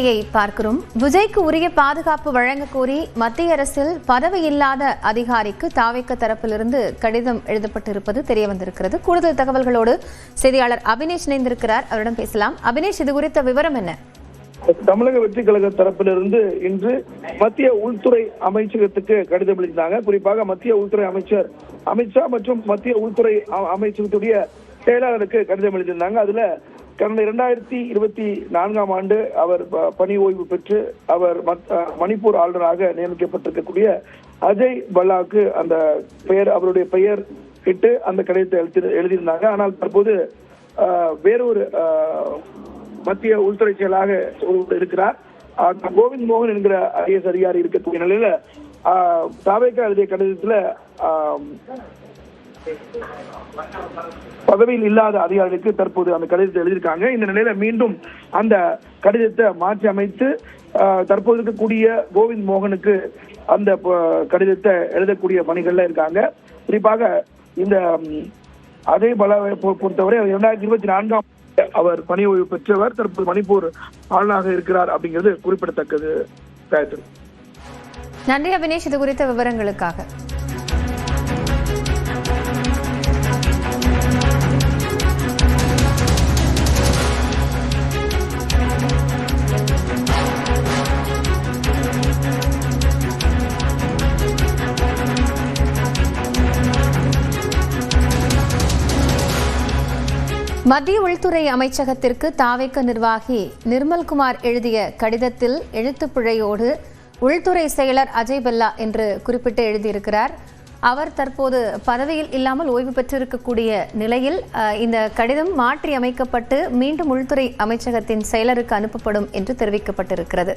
செய்தியை பார்க்கிறோம். விஜய்க்கு உரிய பாதுகாப்பு வழங்க கோரி மத்திய அரசில் பதவியில்லாத அதிகாரிக்கு தாவேக தரப்பிலிருந்து கடிதம் எழுதப்பட்டிருப்பது தெரிய வந்திருக்கிறது. கூடுதல் தகவல்களோடு செய்தியாளர் அபினேஷ் இணைந்திருக்கிறார். அவரிடம் பேசலாம். அபினேஷ், இது குறித்த விவரம் என்ன? தமிழக வெற்றி கழக தரப்பிலிருந்து இன்று மத்திய உள்துறை அமைச்சகத்துக்கு கடிதம் எழுதினாங்க. குறிப்பாக மத்திய உள்துறை அமைச்சர் அமித்ஷா மற்றும் மத்திய உள்துறை அமைச்சகத்துடைய செயலாளருக்கு கடிதம் எழுதியிருந்தாங்க. அதுல கடந்த 2024ஆம் ஆண்டு அவர் பணி ஓய்வு பெற்று அவர் மணிப்பூர் ஆளுநராக நியமிக்கப்பட்டிருக்கக்கூடிய அஜய் பல்லாவுக்கு அந்த பெயர், அவருடைய பெயர் இட்டு அந்த கடிதத்தை எழுதியிருந்தாங்க. ஆனால் தற்போது வேறொரு மத்திய உள்துறை செயலாக இருக்கிறார் கோவிந்த் மோகன் என்கிற ஐஏஎஸ் அதிகாரி இருக்கக்கூடிய நிலையில தாவேகா எழுதிய கடிதத்துல பதவியில் இல்லாத அதிகாரிகளுக்கு தற்போது அந்த கடிதத்தை எழுதியிருக்காங்க. இந்த நிலையில மீண்டும் அந்த கடிதத்தை மாற்றி அமைத்து தற்போது இருக்கக்கூடிய கோவிந்த் மோகனுக்கு அந்த கடிதத்தை எழுதக்கூடிய பணிகள்ல இருக்காங்க. குறிப்பாக இந்த அதே பலாவை பொறுத்தவரை 2024ஆம் அவர் பணி ஓய்வு பெற்றவர், தற்போது மணிப்பூர் ஆளுநராக இருக்கிறார் அப்படிங்கிறது குறிப்பிடத்தக்கது. நன்றி அபினேஷ், இது குறித்த விவரங்களுக்காக. மத்திய உள்துறை அமைச்சகத்திற்கு தாவேக நிர்வாகி நிர்மல்குமார் எழுதிய கடிதத்தில் எழுத்துப்பிழையோடு உள்துறை செயலர் அஜய் பல்லா என்று குறிப்பிட்டு எழுதியிருக்கிறார். அவர் தற்போது பதவியில் இல்லாமல் ஓய்வு பெற்றிருக்கக்கூடிய நிலையில் இந்த கடிதம் மாற்றி அமைக்கப்பட்டு மீண்டும் உள்துறை அமைச்சகத்தின் செயலருக்கு அனுப்பப்படும் என்று தெரிவிக்கப்பட்டிருக்கிறது.